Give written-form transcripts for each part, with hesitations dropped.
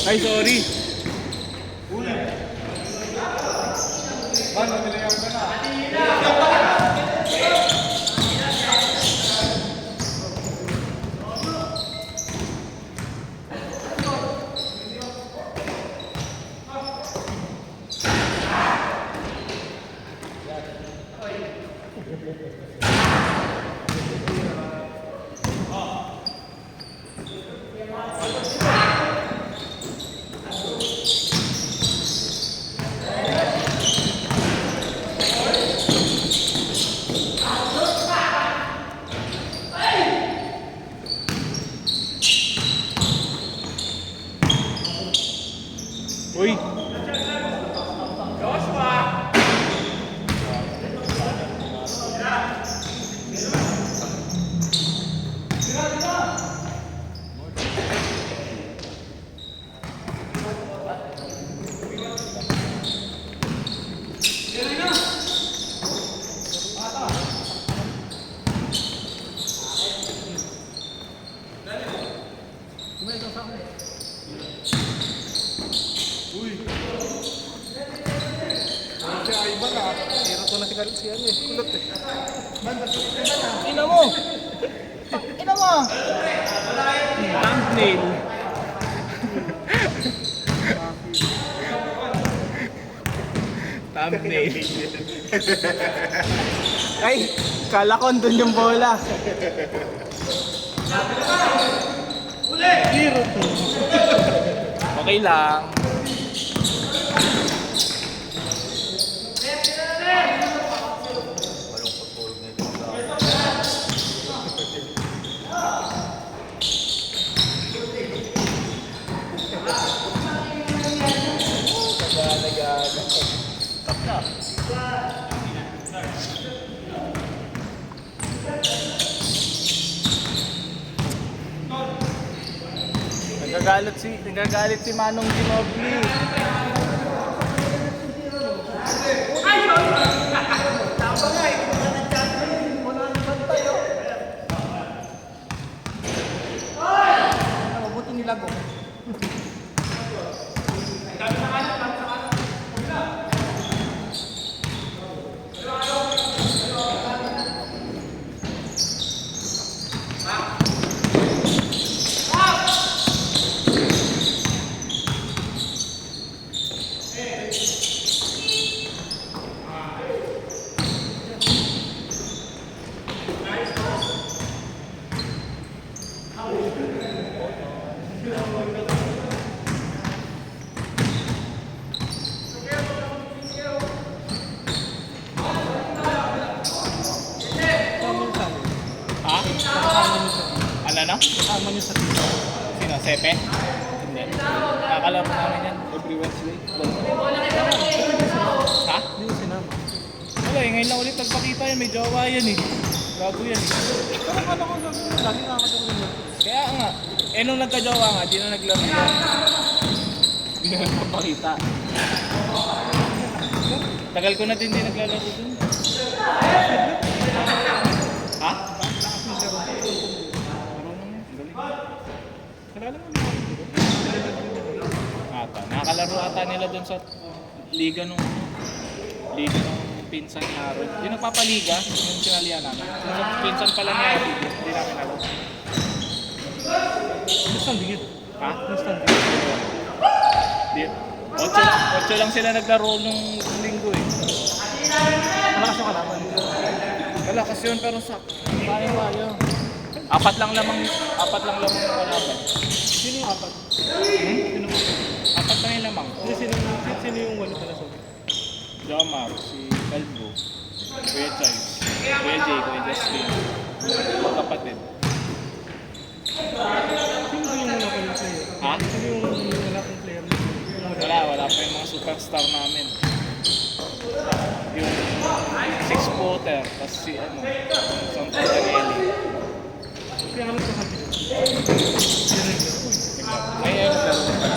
Ay, sorry. Uy! Kulot eh. Ina mo! Ina mo! Thumbnail. Thumbnail. Ay, kala ko andun yung bola. Zero. Okay lang. Nagagalit si Manong Ginobili. Mabuti nila ko. Ano? Kasama niyo sa tito. Sino? Sepe? Hindi. Nakakalaro namin yan. Every Wednesday. Ha? Hindi ko sinama. Wala eh. Ngayon lang ulit nagpakita yan. May jowa yan eh. Gago yan eh. Pero kala ko lagi nakakatawa yun. Kaya nga. Eh nung nagka-jowa nga, di na naglaro yan. Hindi na nagpapakita. Tagal ko na din di naglalaro dun. Ha? Nakakalaro ata nila dun sa liga nung pinsan ni Harold. Yung nagpapaliga, yung sinalihan namin. Yung pinsan pala ni Harold, hindi namin alam. Nasaan digit? Ha? Nasaan digit? 8 lang sila naglaro nung linggo eh. Malakas yung kalaban. Malakas yun pero sa kaya. Apat lang lamang yung kalaban. Sino yung apat? Sino? Apat lang yung lamang. Sino yung walo pala sabi? Jomar, si Calvo, Kuya Chay, Kuya Jay, Kuya Justin, magkapatid. Sino ba yung wala pala player? Ha? Sino yung wala pang player? Wala pa yung mga superstar namin. Yung 6-footer, tapos si Sam Tagliarelli. Kaya ano sa sabi nyo? Ay, naglaro din pala.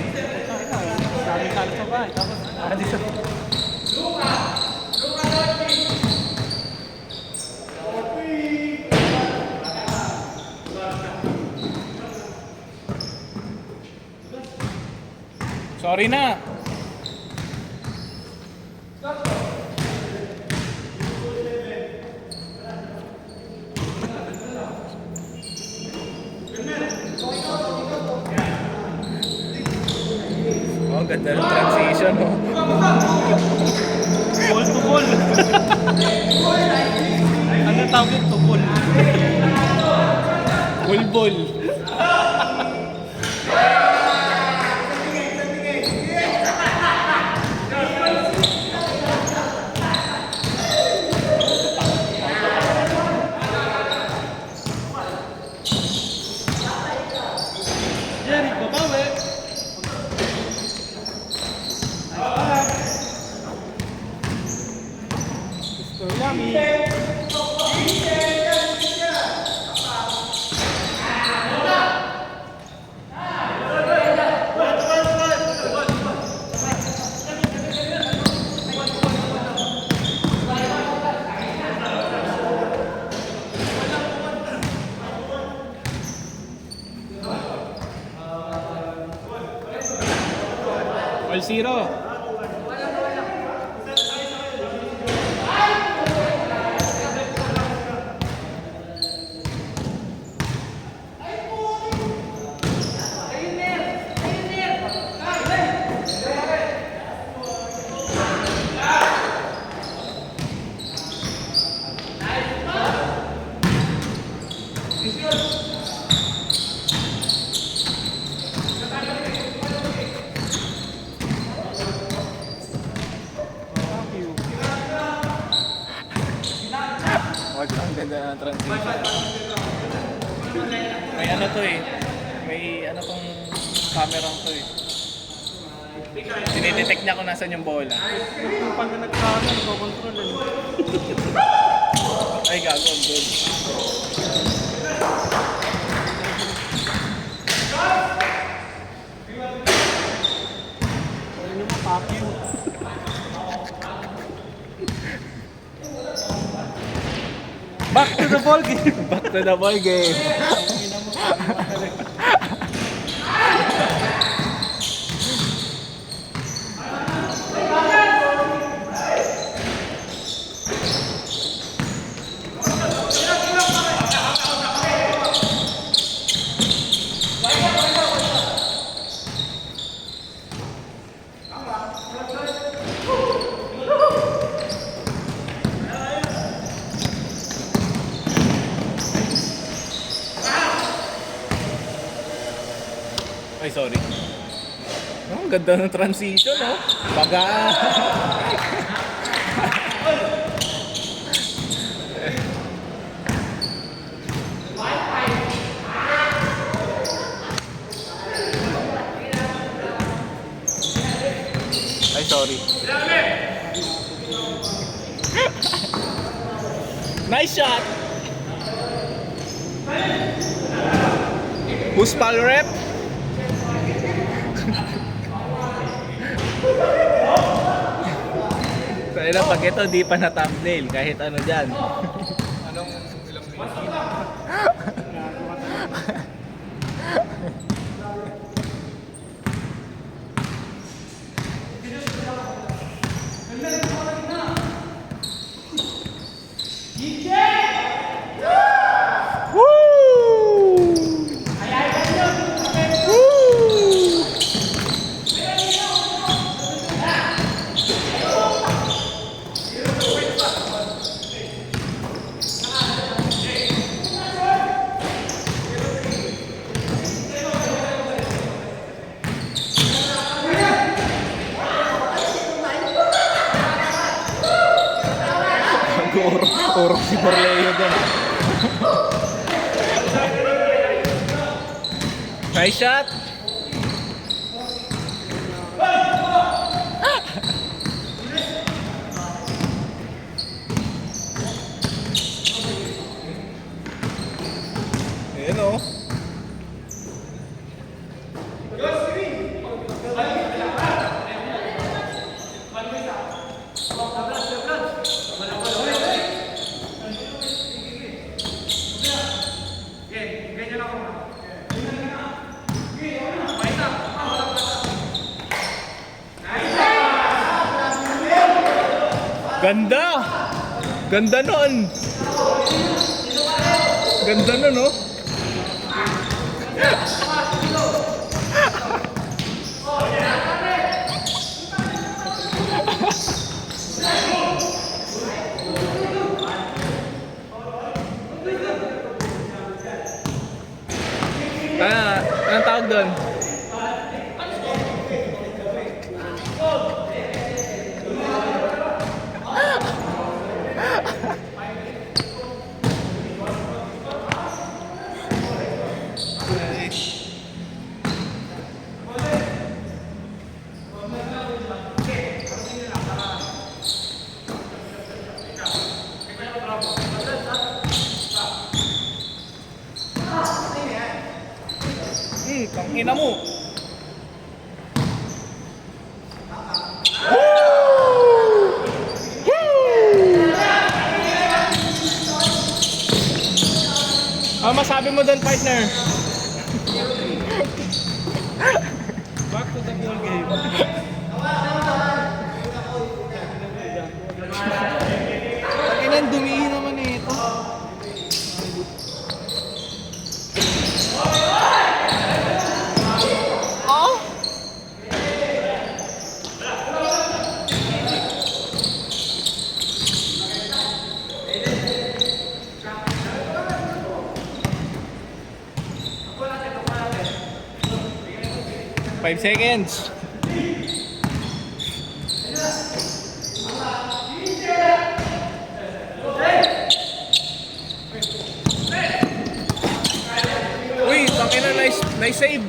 Daming talo sa bahay. Tapos, dito. Sorry na. Oh, ganda ng transition, oh. Ball to ball. Ano tawag yun? To ball. Bulbul. Jerry, babawi. Gusto yummy. All zero. camera to eh. Dinidetect niya kung nasan yung bola. Yung pag nagkakaano, nagkocontrol eh. Ay, gago, ang good. Ano nyo mo, papyo. Back to the ball game. Back to the ball game. Ay, sorry. Oh, ang ganda ng transition, oh. Baga. Ay, sorry. Nice shot! Who's pal rep? Kaya na pag ito di pa na thumbnail kahit ano dyan. Anong ilang minutes? Urok si Borleo doon. Nice shot! Ayan o. Ganda! Ganda nun! Ganda nun, no? Anong tawag doon? Tangina mo. Ano masabi mo doon, partner? Back to the ball game. Ang dumihin naman eh ito. Oh? Five seconds. Uy, tangina, nice save.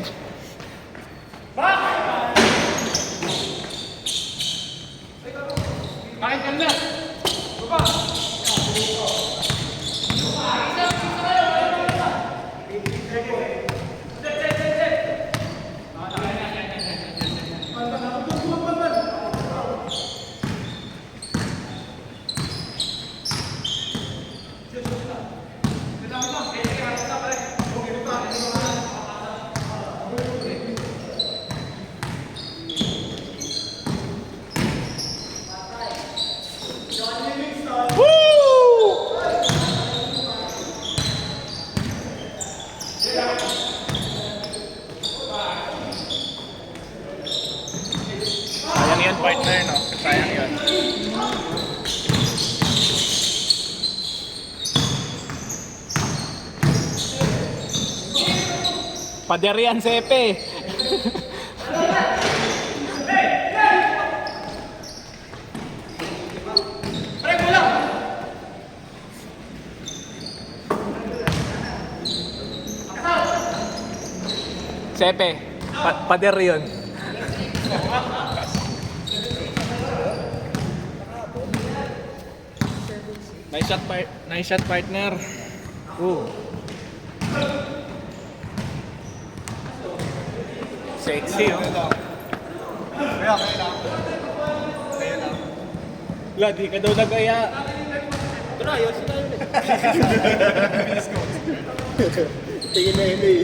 partner, no? Sayang yun. Pader yan, Sepe. Sepe, pader yun. Nice shot partner. Ooh. Sexy, oh. Kaya lang. Lad, di ka daw nag-aya. Ito na, ayos na yun eh. Tingin na yun eh.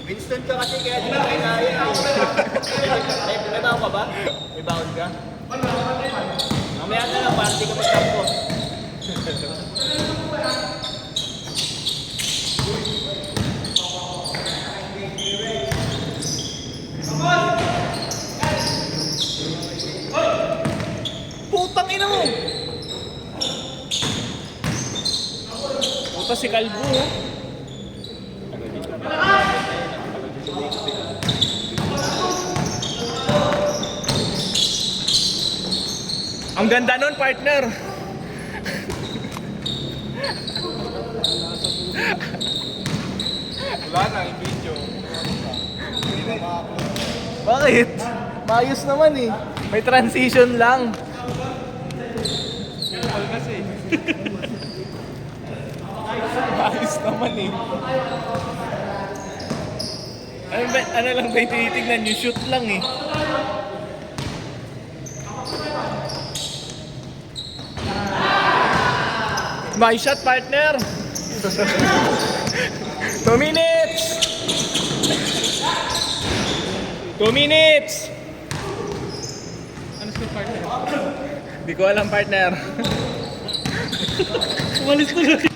Winston ka kasi kaya di na kayo kaya. May baon ka ba? May baon ka? Mamaya na lang, parang di ka magkampo. Putang ina mo! Puta si Kalbo, oh. Ang ganda nun, partner. Wala na, yung video. Bakit? Maayos naman eh. May transition lang. Kasi. Maayos naman eh. Ano lang ba yung tinitignan? Yung shoot lang eh. My shot, partner! 2 minutes! 2 minutes! Ano score partner? Di ko alam, partner. Umalis tuloy.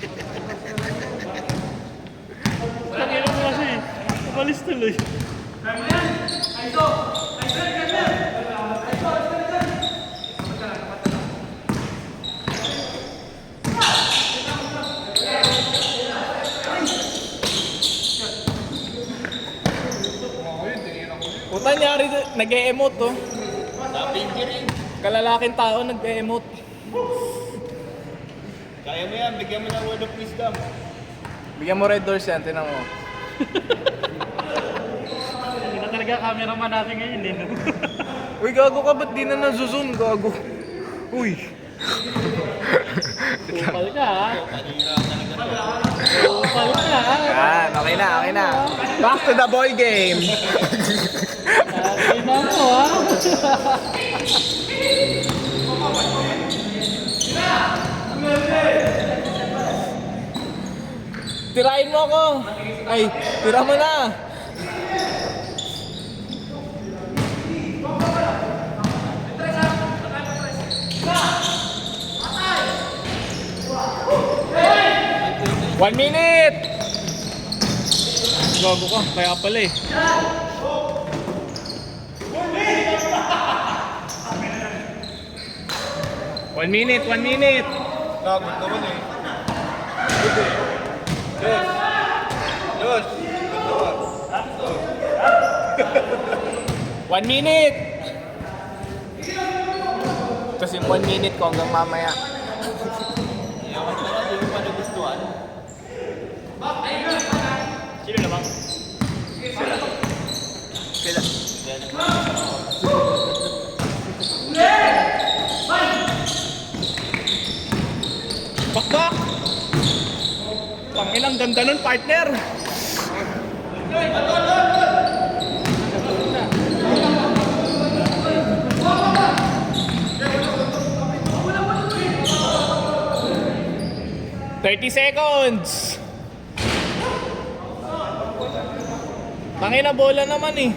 Tangina mo kasi. Umalis tuloy. Puta nyari, nag-e-emote to. Sabi niyo rin. Kalalaking tao nag-e-emote. Kaya mo yan, bigyan mo ng word of wisdom. Bigyan mo red doors yan, tinan mo. Hindi na talaga cameraman natin ngayon eh. No? Uy, gago ka, ba't di na nasuzoom, gago? Uy. Kupal ka ha. Kupal ka ha. Yan, okay na, okay na. Back to the ball game. Tingnan mo ha. Tirahin mo ako. Ay, tira mo na. One minute! Gago ka, kaya pala eh. One minute, 1 minute! Lagot naman eh. Good eh. Yes. Yes. Good naman. 1 minute! Kasi 1 minute ko hanggang mamaya. Yaman ka na, di mo pa nagustuhan. Sino na bang? Sila. Bakbak! Panginang ganda nun, partner! "30 seconds!" Tangina, bola naman eh.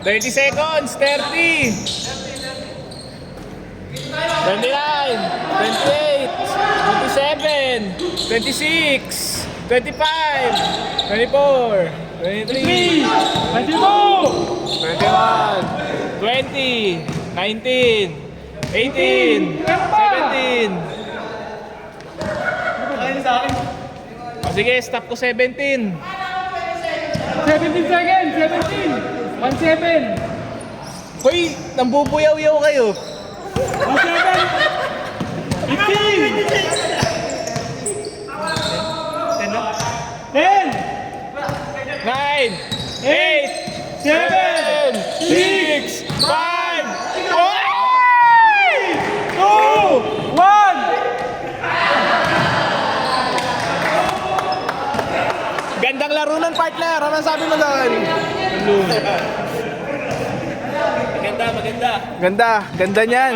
30 seconds, 30, 29, 28, 27, 26, 25, 24, 23, 22! 21, 20, 19, 18, 17. Ayun sa akin. O sige, stop ko 17. 17 seconds! 17! 17! Hoy, nambubuyaw-yaw kayo. 17! 15! 10! 9, 8, 7, 6, 5, 4, 2, 1. Gandang laro ng partner. Ano sabi mo doon? Maganda, maganda. Ganda. Ganda niyan.